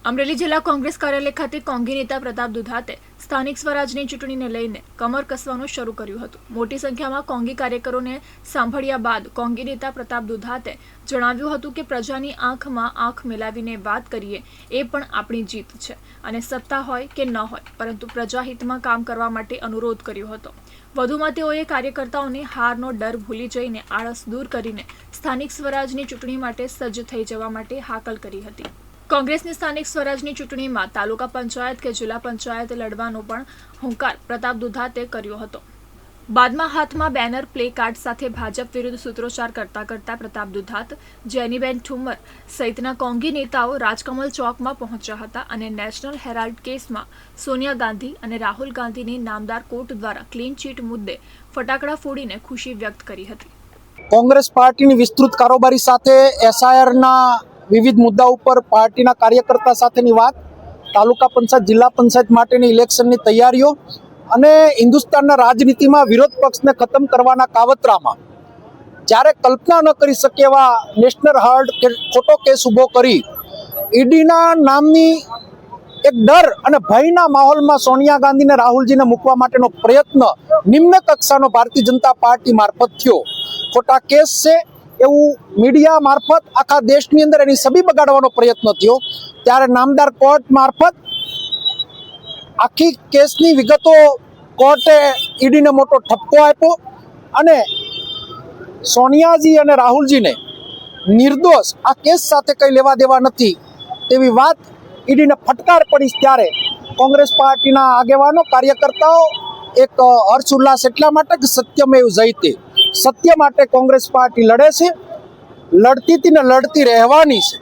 અમરેલી જિલ્લા કોંગ્રેસ કાર્યાલય ખાતે કોંગી નેતા પ્રતાપ દુધાતે સ્થાનિક સ્વરાજની ચૂંટણીને લઈને કમર કસવાનું શરૂ કર્યું હતું। મોટી સંખ્યામાં કોંગી કાર્યકરોને સાંભળ્યા બાદ કોંગી નેતા પ્રતાપ દુધાતે જણાવ્યું હતું કે પ્રજાની આંખમાં આંખ મિલાવીને વાત કરીએ એ પણ આપણી જીત છે અને સત્તા હોય કે ન હોય પરંતુ પ્રજાહિતમાં કામ કરવા માટે અનુરોધ કર્યો હતો। વધુમાં તેઓએ કાર્યકર્તાઓને હારનો ડર ભૂલી જઈને આળસ દૂર કરીને સ્થાનિક સ્વરાજની ચૂંટણી માટે સજ્જ થઈ જવા માટે હાકલ કરી હતી। કોંગ્રેસની સ્થાનિક સ્વરાજની ચૂંટણીમાં તાલુકા પંચાયત કે જિલ્લા પંચાયત લડવાનો પણ હુંકાર પ્રતાપ દુધાતે કર્યો હતો। બાદમાં હાથમાં બેનર પ્લે કાર્ડ સાથે ભાજપ વિરુદ્ધ સૂત્રોચ્ચાર કરતા પ્રતાપ દુધાત, જેનીબેન ઠુમ્મર સહિતના કોંગી નેતાઓ રાજકમલ ચોકમાં પહોંચ્યા હતા અને નેશનલ હેરાલ્ડ કેસમાં સોનિયા ગાંધી અને રાહુલ ગાંધીની નામદાર કોર્ટ દ્વારા ક્લીન ચીટ મુદ્દે ફટાકડા ફોડીને ખુશી વ્યક્ત કરી હતી। કોંગ્રેસ પાર્ટીની વિસ્તૃત કારોબારી સાથે એસઆઈઆરના વિવિધ મુદ્દા ઉપર પાર્ટીના કાર્યકર્તા સાથેની વાત, તાલુકા પંચાયત જિલ્લા પંચાયત માટેની ઇલેક્શનની તૈયારીઓ અને હિન્દુસ્તાનના રાજનીતિમાં વિરોધ પક્ષને ખતમ કરવાના કાવતરામાં જ્યારે કલ્પના ન કરી શકે એવા નેશનલ હેરાલ્ડ ખોટો કેસ ઊભો કરી ઈડીના નામની એક ડર અને ભયના માહોલમાં સોનિયા ગાંધીને રાહુલજીને મૂકવા માટેનો પ્રયત્ન નિમ્ન કક્ષાનો ભારતીય જનતા પાર્ટી મારફત થયો। ખોટા કેસ છે એવું મીડિયા મારફત આખા દેશની અંદર એની છબી બગાડવાનો પ્રયત્ન થયો, ત્યારે નામદાર કોર્ટ મારફત આખી કેસની વિગતો કોર્ટે ઈડીને મોટો ઠપકો આપ્યો અને સોનિયાજી અને રાહુલજીને નિર્દોષ આ કેસ સાથે કંઈ લેવા દેવા નથી તેવી વાત ઈડીને ફટકાર પડી। ત્યારે કોંગ્રેસ પાર્ટીના આગેવાનો કાર્યકર્તાઓ એક હર્ષ ઉલ્લાસ એટલા માટે કે સત્યમેવ જયતે, સત્ય માટે કોંગ્રેસ પાર્ટી લડે છે, લડતી હતી ને લડતી રહેવાની છે।